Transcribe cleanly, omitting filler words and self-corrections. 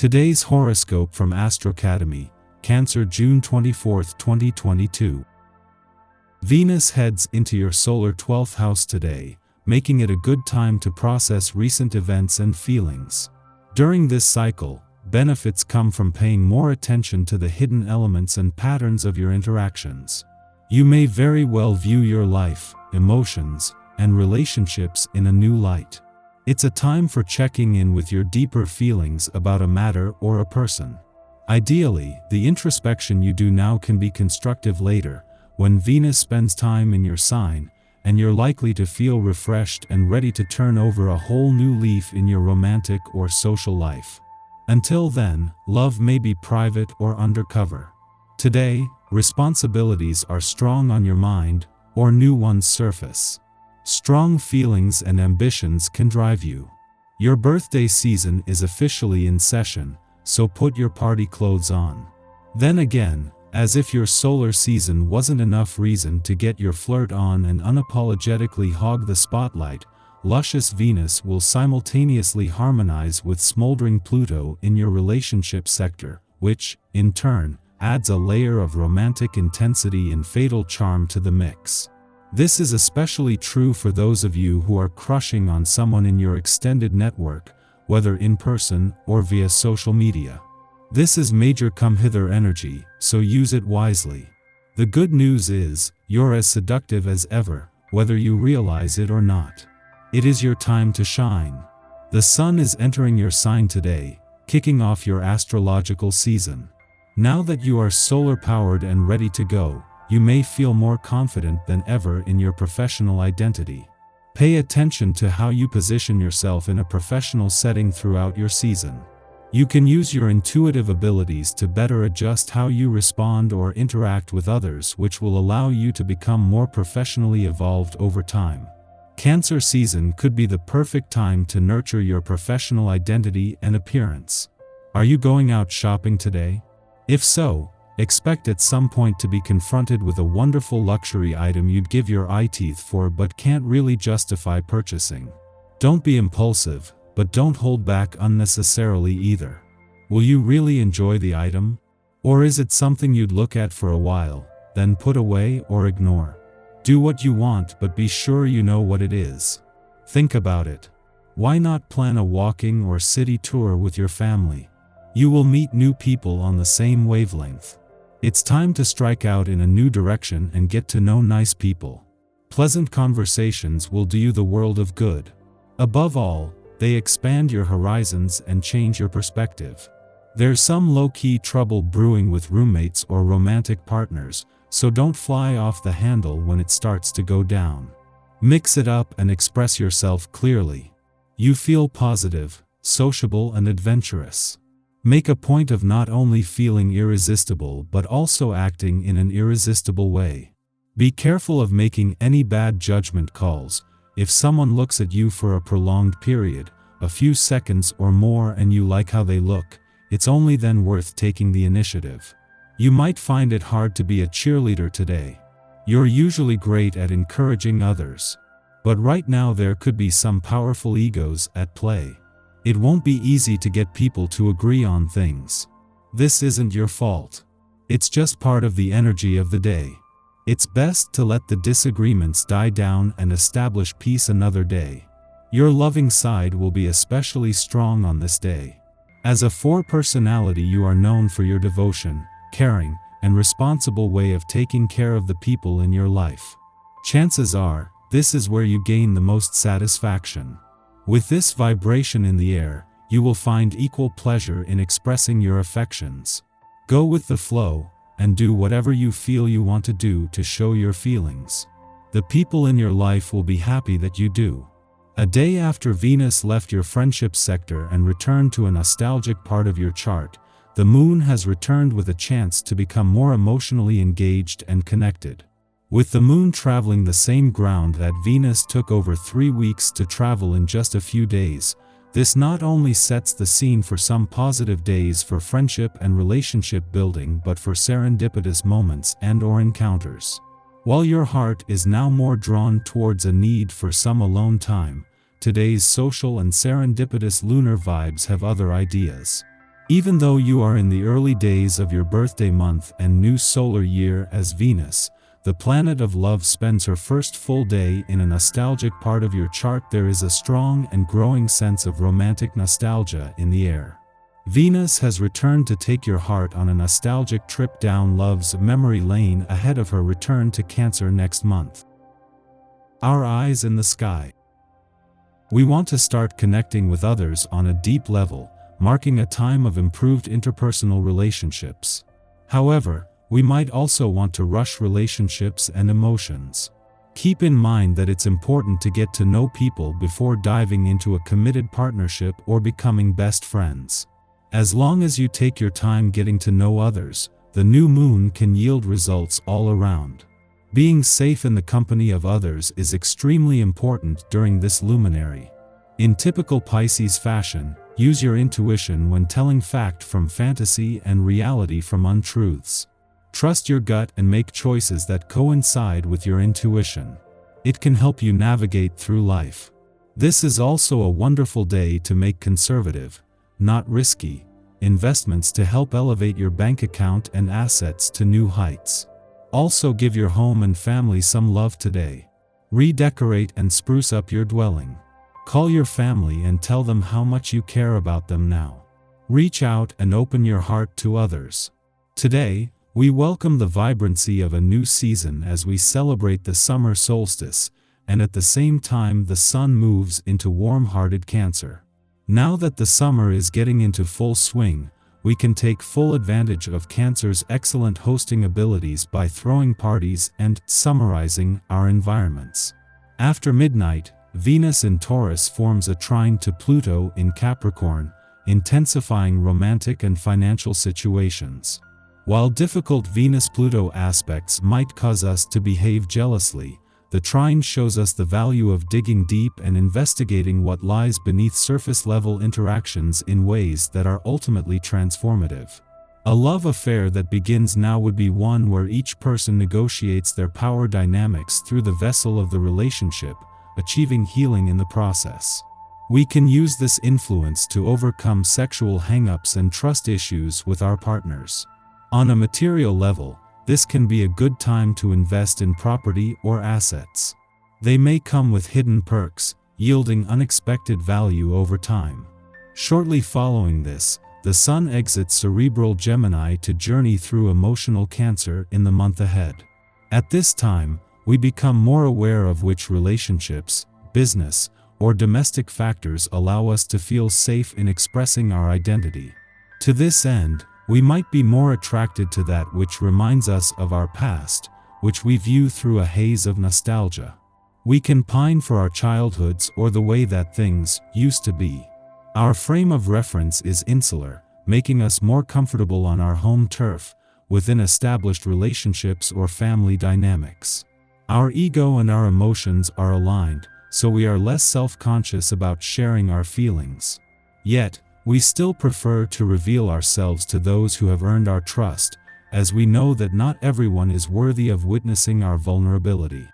Today's horoscope from Astrocademy, Cancer, June 24, 2022. Venus heads into your solar 12th house today, making it a good time to process recent events and feelings. During this cycle, benefits come from paying more attention to the hidden elements and patterns of your interactions. You may very well view your life, emotions, and relationships in a new light. It's a time for checking in with your deeper feelings about a matter or a person. Ideally, the introspection you do now can be constructive later, when Venus spends time in your sign, and you're likely to feel refreshed and ready to turn over a whole new leaf in your romantic or social life. Until then, love may be private or undercover. Today, responsibilities are strong on your mind, or new ones surface. Strong feelings and ambitions can drive you. Your birthday season is officially in session, so put your party clothes on. Then again, as if your solar season wasn't enough reason to get your flirt on and unapologetically hog the spotlight, luscious Venus will simultaneously harmonize with smoldering Pluto in your relationship sector, which, in turn, adds a layer of romantic intensity and fatal charm to the mix. This is especially true for those of you who are crushing on someone in your extended network, whether in person or via social media. This is major come-hither energy, so use it wisely. The good news is, you're as seductive as ever, whether you realize it or not. It is your time to shine. The sun is entering your sign today, kicking off your astrological season. Now that you are solar-powered and ready to go, you may feel more confident than ever in your professional identity. Pay attention to how you position yourself in a professional setting throughout your season. You can use your intuitive abilities to better adjust how you respond or interact with others, which will allow you to become more professionally evolved over time. Cancer season could be the perfect time to nurture your professional identity and appearance. Are you going out shopping today? If so, expect at some point to be confronted with a wonderful luxury item you'd give your eye teeth for but can't really justify purchasing. Don't be impulsive, but don't hold back unnecessarily either. Will you really enjoy the item? Or is it something you'd look at for a while, then put away or ignore? Do what you want, but be sure you know what it is. Think about it. Why not plan a walking or city tour with your family? You will meet new people on the same wavelength. It's time to strike out in a new direction and get to know nice people. Pleasant conversations will do you the world of good. Above all, they expand your horizons and change your perspective. There's some low-key trouble brewing with roommates or romantic partners, so don't fly off the handle when it starts to go down. Mix it up and express yourself clearly. You feel positive, sociable, and adventurous. Make a point of not only feeling irresistible but also acting in an irresistible way. Be careful of making any bad judgment calls. If someone looks at you for a prolonged period, a few seconds or more, and you like how they look, it's only then worth taking the initiative. You might find it hard to be a cheerleader today. You're usually great at encouraging others. But right now there could be some powerful egos at play. It won't be easy to get people to agree on things. This isn't your fault. It's just part of the energy of the day. It's best to let the disagreements die down and establish peace another day. Your loving side will be especially strong on this day. As a 4 personality, you are known for your devotion, caring, and responsible way of taking care of the people in your life. Chances are, this is where you gain the most satisfaction. With this vibration in the air, you will find equal pleasure in expressing your affections. Go with the flow, and do whatever you feel you want to do to show your feelings. The people in your life will be happy that you do. A day after Venus left your friendship sector and returned to a nostalgic part of your chart, the moon has returned with a chance to become more emotionally engaged and connected. With the moon traveling the same ground that Venus took over 3 weeks to travel in just a few days, this not only sets the scene for some positive days for friendship and relationship building but for serendipitous moments and/or encounters. While your heart is now more drawn towards a need for some alone time, today's social and serendipitous lunar vibes have other ideas. Even though you are in the early days of your birthday month and new solar year as Venus, the planet of love, spends her first full day in a nostalgic part of your chart. There is a strong and growing sense of romantic nostalgia in the air. Venus has returned to take your heart on a nostalgic trip down love's memory lane ahead of her return to Cancer next month. Our eyes in the sky. We want to start connecting with others on a deep level, marking a time of improved interpersonal relationships. However, we might also want to rush relationships and emotions. Keep in mind that it's important to get to know people before diving into a committed partnership or becoming best friends. As long as you take your time getting to know others, the new moon can yield results all around. Being safe in the company of others is extremely important during this luminary. In typical Pisces fashion, use your intuition when telling fact from fantasy and reality from untruths. Trust your gut and make choices that coincide with your intuition. It can help you navigate through life. This is also a wonderful day to make conservative, not risky, investments to help elevate your bank account and assets to new heights. Also, give your home and family some love today. Redecorate and spruce up your dwelling. Call your family and tell them how much you care about them now. Reach out and open your heart to others. Today, we welcome the vibrancy of a new season as we celebrate the summer solstice, and at the same time the sun moves into warm-hearted Cancer. Now that the summer is getting into full swing, we can take full advantage of Cancer's excellent hosting abilities by throwing parties and summarizing our environments. After midnight, Venus in Taurus forms a trine to Pluto in Capricorn, intensifying romantic and financial situations. While difficult Venus-Pluto aspects might cause us to behave jealously, the trine shows us the value of digging deep and investigating what lies beneath surface-level interactions in ways that are ultimately transformative. A love affair that begins now would be one where each person negotiates their power dynamics through the vessel of the relationship, achieving healing in the process. We can use this influence to overcome sexual hang-ups and trust issues with our partners. On a material level, this can be a good time to invest in property or assets. They may come with hidden perks, yielding unexpected value over time. Shortly following this, the Sun exits cerebral Gemini to journey through emotional Cancer in the month ahead. At this time, we become more aware of which relationships, business, or domestic factors allow us to feel safe in expressing our identity. To this end, we might be more attracted to that which reminds us of our past, which we view through a haze of nostalgia. We can pine for our childhoods or the way that things used to be. Our frame of reference is insular, making us more comfortable on our home turf, within established relationships or family dynamics. Our ego and our emotions are aligned, so we are less self-conscious about sharing our feelings. Yet, we still prefer to reveal ourselves to those who have earned our trust, as we know that not everyone is worthy of witnessing our vulnerability.